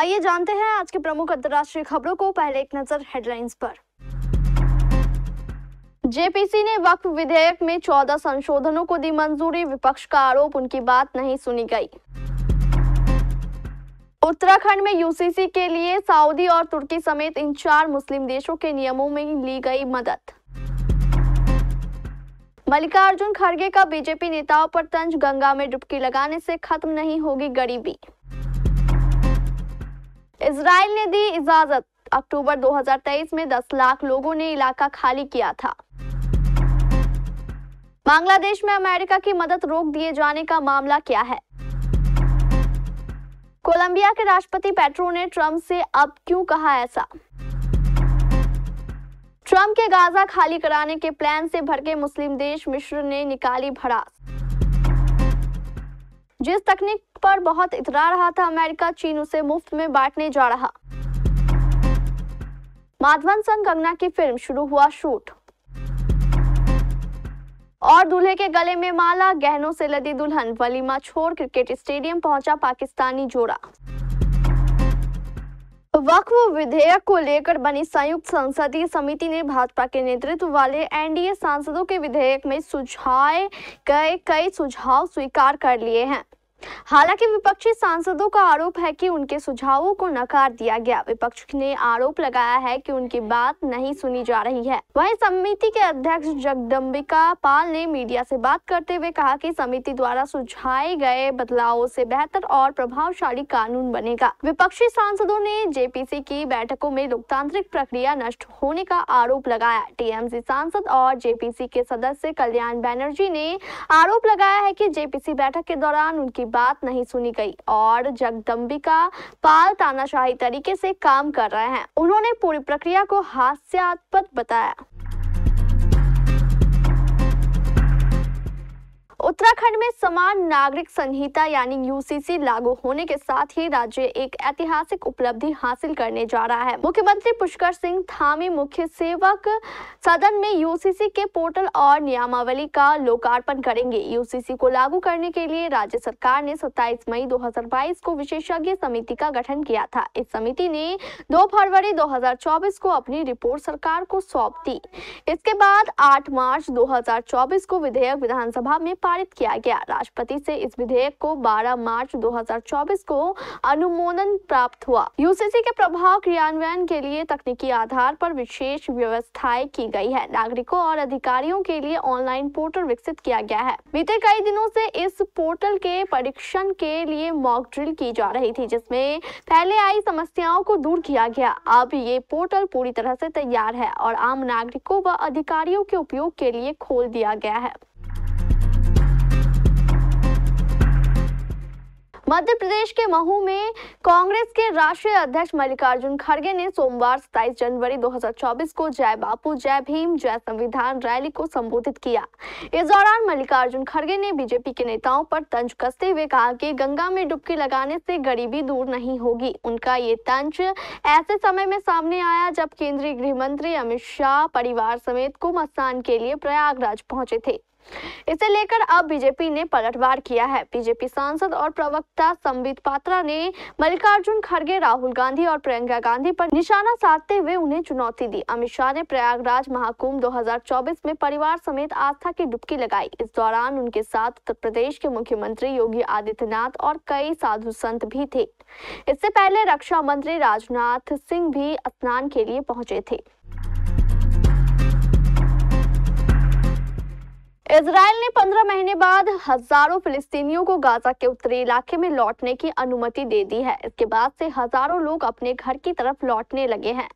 आइए जानते हैं आज के प्रमुख अंतर्राष्ट्रीय खबरों को। पहले एक नजर हेडलाइंस पर। जेपीसी ने वक्फ विधेयक में 14 संशोधनों को दी मंजूरी। विपक्ष का आरोप, उनकी बात नहीं सुनी गई। उत्तराखंड में यूसीसी के लिए सऊदी और तुर्की समेत इन 4 मुस्लिम देशों के नियमों में ली गई मदद। मल्लिकार्जुन खड़गे का बीजेपी नेताओं पर तंज, गंगा में डुबकी लगाने से खत्म नहीं होगी गरीबी। इजराइल ने दी इजाजत, अक्टूबर 2023 में 10 लाख लोगों ने इलाका खाली किया था। बांग्लादेश में अमेरिका की मदद रोक दिए जाने का मामला क्या है। कोलंबिया के राष्ट्रपति पेट्रो ने ट्रंप से अब क्यों कहा ऐसा। ट्रंप के गाजा खाली कराने के प्लान से भड़के मुस्लिम देश, मिस्र ने निकाली भड़ास। जिस तकनीक पर बहुत इतरा रहा था अमेरिका, चीन उसे मुफ्त में बांटने जा रहा। माधवन संग कंगना की फिल्म, शुरू हुआ शूट। और दूल्हे के गले में माला, गहनों से लदी दुल्हन, वलीमा छोड़ क्रिकेट स्टेडियम पहुंचा पाकिस्तानी जोड़ा। वक्फ विधेयक को लेकर बनी संयुक्त संसदीय समिति ने भाजपा के नेतृत्व वाले एनडीए सांसदों के विधेयक में सुझाए गए कई सुझाव स्वीकार कर लिए हैं। हालांकि विपक्षी सांसदों का आरोप है कि उनके सुझावों को नकार दिया गया। विपक्ष ने आरोप लगाया है कि उनकी बात नहीं सुनी जा रही है। वहीं समिति के अध्यक्ष जगदम्बिका पाल ने मीडिया से बात करते हुए कहा कि समिति द्वारा सुझाए गए बदलावों से बेहतर और प्रभावशाली कानून बनेगा। विपक्षी सांसदों ने जेपीसी की बैठकों में लोकतांत्रिक प्रक्रिया नष्ट होने का आरोप लगाया। टीएमसी सांसद और जेपीसी के सदस्य कल्याण बनर्जी ने आरोप लगाया है कि जेपीसी बैठक के दौरान उनकी बात नहीं सुनी गई और जगदम्बिका पाल तानाशाही तरीके से काम कर रहे हैं। उन्होंने पूरी प्रक्रिया को हास्यास्पद बताया। उत्तराखंड में समान नागरिक संहिता यानी यूसीसी लागू होने के साथ ही राज्य एक ऐतिहासिक उपलब्धि हासिल करने जा रहा है। मुख्यमंत्री पुष्कर सिंह धामी मुख्य सेवक सदन में यूसीसी के पोर्टल और नियमावली का लोकार्पण करेंगे। यूसीसी को लागू करने के लिए राज्य सरकार ने 27 मई 2022 को विशेषज्ञ समिति का गठन किया था। इस समिति ने 2 फरवरी 2024 को अपनी रिपोर्ट सरकार को सौंप दी। इसके बाद 8 मार्च 2024 को विधेयक विधानसभा में पारित किया गया। राष्ट्रपति से इस विधेयक को 12 मार्च 2024 को अनुमोदन प्राप्त हुआ। यूसीसी के प्रभाव क्रियान्वयन के लिए तकनीकी आधार पर विशेष व्यवस्थाएं की गई है। नागरिकों और अधिकारियों के लिए ऑनलाइन पोर्टल विकसित किया गया है। बीते कई दिनों से इस पोर्टल के परीक्षण के लिए मॉक ड्रिल की जा रही थी, जिसमें पहले आई समस्याओं को दूर किया गया। अब ये पोर्टल पूरी तरह से तैयार है और आम नागरिकों व अधिकारियों के उपयोग के लिए खोल दिया गया है। मध्य प्रदेश के महू में कांग्रेस के राष्ट्रीय अध्यक्ष मल्लिकार्जुन खड़गे ने सोमवार 27 जनवरी 2024 को जय बापू, जय भीम, जय संविधान रैली को संबोधित किया। इस दौरान मल्लिकार्जुन खड़गे ने बीजेपी के नेताओं पर तंज कसते हुए कहा कि गंगा में डुबकी लगाने से गरीबी दूर नहीं होगी। उनका ये तंज ऐसे समय में सामने आया जब केंद्रीय गृह मंत्री अमित शाह परिवार समेत कुंभ स्नान के लिए प्रयागराज पहुंचे थे। इसे लेकर अब बीजेपी ने पलटवार किया है। बीजेपी सांसद और प्रवक्ता संबित पात्रा ने मल्लिकार्जुन खड़गे, राहुल गांधी और प्रियंका गांधी पर निशाना साधते हुए उन्हें चुनौती दी। अमित शाह ने प्रयागराज महाकुंभ 2024 में परिवार समेत आस्था की डुबकी लगाई। इस दौरान उनके साथ उत्तर प्रदेश के मुख्यमंत्री योगी आदित्यनाथ और कई साधु संत भी थे। इससे पहले रक्षा मंत्री राजनाथ सिंह भी स्नान के लिए पहुंचे थे। इजराइल ने 15 महीने बाद हजारों फिलिस्तीनियों को गाजा के उत्तरी इलाके में लौटने की अनुमति दे दी है। इसके बाद से हजारों लोग अपने घर की तरफ लौटने लगे हैं।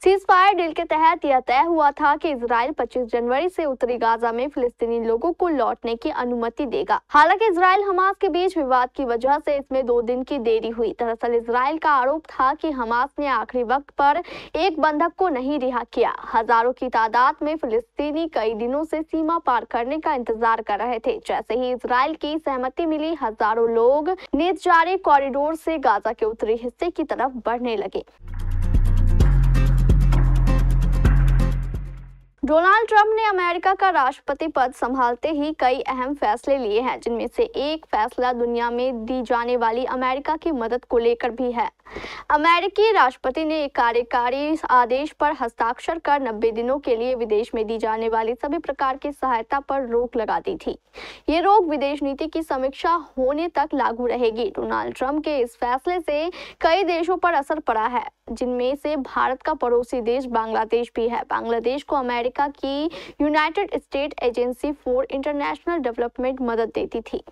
सीज फायर डील के तहत यह तय हुआ था कि इजराइल 25 जनवरी से उत्तरी गाजा में फिलिस्तीनी लोगों को लौटने की अनुमति देगा। हालांकि इजराइल हमास के बीच विवाद की वजह से इसमें 2 दिन की देरी हुई। दरअसल इजराइल का आरोप था कि हमास ने आखिरी वक्त पर एक बंधक को नहीं रिहा किया। हजारों की तादाद में फिलिस्तीनी कई दिनों से सीमा पार करने का इंतजार कर रहे थे। जैसे ही इजराइल की सहमति मिली, हजारों लोग निजारे कॉरिडोर से गाजा के उत्तरी हिस्से की तरफ बढ़ने लगे। डोनाल्ड ट्रंप ने अमेरिका का राष्ट्रपति पद संभालते ही कई अहम फैसले लिए हैं, जिनमें से एक फैसला दुनिया में दी जाने वाली अमेरिका की मदद को लेकर भी है। अमेरिकी राष्ट्रपति ने एक कार्यकारी आदेश पर हस्ताक्षर कर 90 दिनों के लिए विदेश में दी जाने वाली सभी प्रकार की सहायता पर रोक लगा दी थी। ये रोक विदेश नीति की समीक्षा होने तक लागू रहेगी। डोनाल्ड ट्रंप के इस फैसले से कई देशों पर असर पड़ा है, जिनमें से भारत का पड़ोसी देश बांग्लादेश भी है। बांग्लादेश को अमेरिका की United state agency for international development मदद देती थी।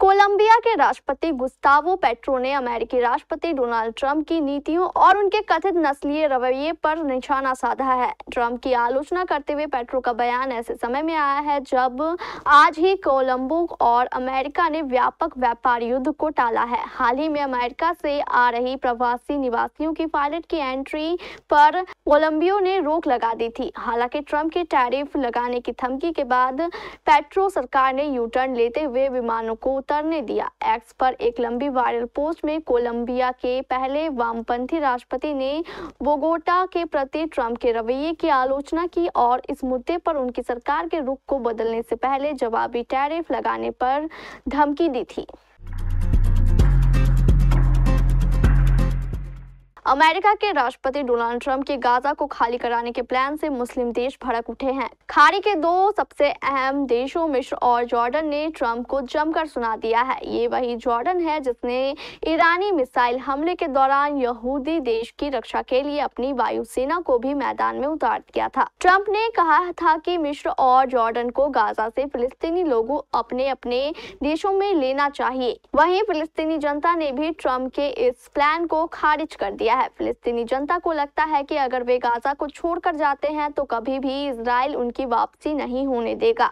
कोलंबिया के राष्ट्रपति गुस्तावो पेट्रो ने अमेरिकी राष्ट्रपति डोनाल्ड ट्रंप की नीतियों और उनके कथित नस्लीय रवैये पर निशाना साधा है। ट्रंप की आलोचना करते हुए पेट्रो का बयान ऐसे समय में आया है जब आज ही कोलंबो और अमेरिका ने व्यापक व्यापार युद्ध को टाला है। हाल ही में अमेरिका से आ रही प्रवासी निवासियों की फ्लाइट की एंट्री पर कोलंबिया ने रोक लगा दी थी। हालांकि ट्रंप के टैरिफ लगाने की धमकी के बाद पेट्रो सरकार ने यू टर्न लेते हुए विमानों को उतरने दिया। एक्स पर एक लंबी वायरल पोस्ट में कोलंबिया के पहले वामपंथी राष्ट्रपति ने बोगोटा के प्रति ट्रंप के रवैये की आलोचना की और इस मुद्दे पर उनकी सरकार के रुख को बदलने से पहले जवाबी टैरिफ लगाने पर धमकी दी थी। अमेरिका के राष्ट्रपति डोनाल्ड ट्रंप के गाजा को खाली कराने के प्लान से मुस्लिम देश भड़क उठे हैं। खाड़ी के दो सबसे अहम देशों मिस्र और जॉर्डन ने ट्रंप को जमकर सुना दिया है। ये वही जॉर्डन है जिसने ईरानी मिसाइल हमले के दौरान यहूदी देश की रक्षा के लिए अपनी वायुसेना को भी मैदान में उतार दिया था। ट्रंप ने कहा था कि मिस्र और जॉर्डन को गाजा से फिलिस्तीनी लोगों अपने अपने देशों में लेना चाहिए। वहीं फिलिस्तीनी जनता ने भी ट्रंप के इस प्लान को खारिज कर दिया है। फिलिस्तीनी जनता को लगता है कि अगर वे गाजा को छोड़कर जाते हैं तो कभी भी इजराइल उनकी वापसी नहीं होने देगा।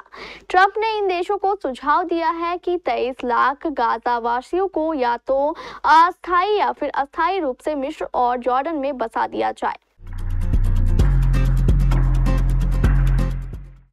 ट्रंप ने इन देशों को सुझाव दिया है कि 23 लाख गाजा वासियों को या तो अस्थायी या फिर अस्थायी रूप से मिस्र और जॉर्डन में बसा दिया जाए।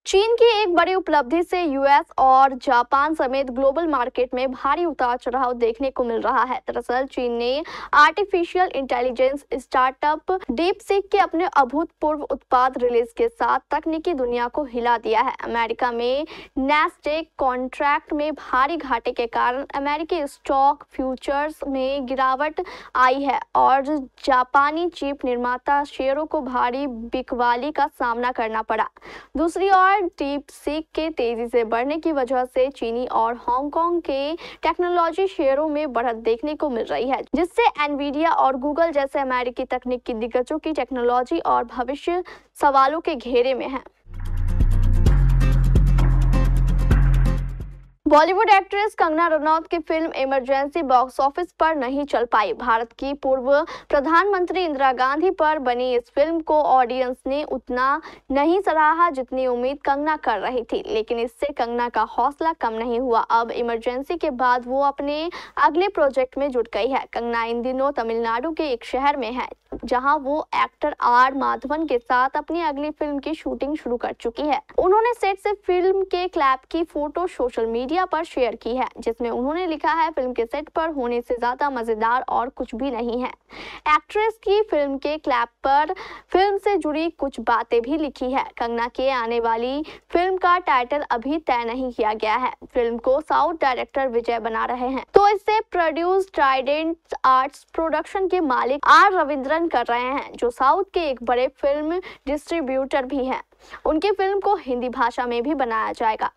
चीन की एक बड़ी उपलब्धि से यूएस और जापान समेत ग्लोबल मार्केट में भारी उतार चढ़ाव देखने को मिल रहा है। दरअसल चीन ने आर्टिफिशियल इंटेलिजेंस स्टार्टअप डीपसीक के अपने अभूतपूर्व उत्पाद रिलीज के साथ तकनीकी दुनिया को हिला दिया है। अमेरिका में नैस्डैक कॉन्ट्रैक्ट में भारी घाटे के कारण अमेरिकी स्टॉक फ्यूचर्स में गिरावट आई है और जापानी चिप निर्माता शेयरों को भारी बिकवाली का सामना करना पड़ा। दूसरी ओर डीपसीक के तेजी से बढ़ने की वजह से चीनी और हांगकांग के टेक्नोलॉजी शेयरों में बढ़त देखने को मिल रही है, जिससे एनवीडिया और गूगल जैसे अमेरिकी तकनीक की दिग्गजों की टेक्नोलॉजी और भविष्य सवालों के घेरे में है। बॉलीवुड एक्ट्रेस कंगना रनौत की फिल्म इमरजेंसी बॉक्स ऑफिस पर नहीं चल पाई। भारत की पूर्व प्रधानमंत्री इंदिरा गांधी पर बनी इस फिल्म को ऑडियंस ने उतना नहीं सराहा जितनी उम्मीद कंगना कर रही थी, लेकिन इससे कंगना का हौसला कम नहीं हुआ। अब इमरजेंसी के बाद वो अपने अगले प्रोजेक्ट में जुट गई है। कंगना इन दिनों तमिलनाडु के एक शहर में है, जहां वो एक्टर आर माधवन के साथ अपनी अगली फिल्म की शूटिंग शुरू कर चुकी है। उन्होंने सेट से फिल्म के क्लैप की फोटो सोशल मीडिया पर शेयर की है, जिसमें उन्होंने लिखा है, फिल्म के सेट पर होने से ज्यादा मजेदार और कुछ भी नहीं है। एक्ट्रेस की फिल्म के क्लैप पर फिल्म से जुड़ी कुछ बातें भी लिखी है। कंगना के आने वाली फिल्म का टाइटल अभी तय नहीं किया गया है। फिल्म को साउथ डायरेक्टर विजय बना रहे हैं, तो इसे प्रोड्यूस ट्राइडेंट आर्ट्स प्रोडक्शन के मालिक आर रविंद्रन कर रहे हैं, जो साउथ के एक बड़े फिल्म डिस्ट्रीब्यूटर भी हैं। उनकी फिल्म को हिंदी भाषा में भी बनाया जाएगा।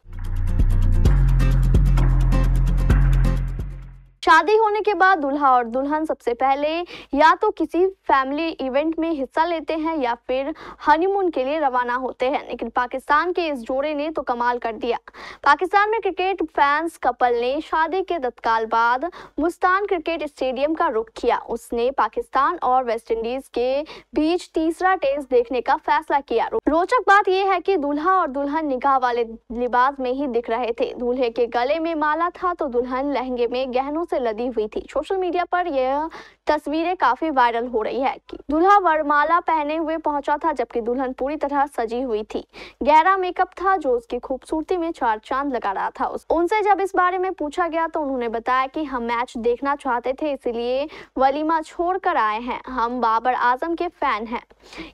शादी होने के बाद दूल्हा और दुल्हन सबसे पहले या तो किसी फैमिली इवेंट में हिस्सा लेते हैं या फिर हनीमून के लिए रवाना होते हैं, लेकिन पाकिस्तान के इस जोड़े ने तो कमाल कर दिया। पाकिस्तान में क्रिकेट फैंस कपल ने शादी के तत्काल बाद मुस्तान क्रिकेट स्टेडियम का रुख किया। उसने पाकिस्तान और वेस्टइंडीज के बीच तीसरा टेस्ट देखने का फैसला किया। रोचक बात यह है कि दूल्हा और दुल्हन निकाह वाले लिबास में ही दिख रहे थे। दूल्हे के गले में माला था तो दुल्हन लहंगे में गहनों से लदी हुई थी। सोशल मीडिया पर यह तस्वीरें काफी वायरल हो रही है कि दूल्हा वरमाला पहने हुए पहुंचा था, जबकि दुल्हन पूरी तरह सजी हुई थी। गहरा मेकअप था जो उसकी खूबसूरती में चार चांद लगा रहा था। उनसे जब इस बारे में पूछा गया तो उन्होंने बताया कि हम मैच देखना चाहते थे, इसीलिए वलीमा छोड़कर आए हैं। हम बाबर आजम के फैन हैं।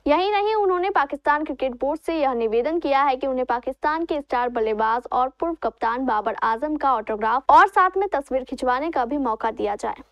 यही नहीं, उन्होंने पाकिस्तान क्रिकेट बोर्ड से यह निवेदन किया है कि उन्हें पाकिस्तान के स्टार बल्लेबाज और पूर्व कप्तान बाबर आजम का ऑटोग्राफ और साथ में तस्वीर खिंचवाने का भी मौका दिया जाए।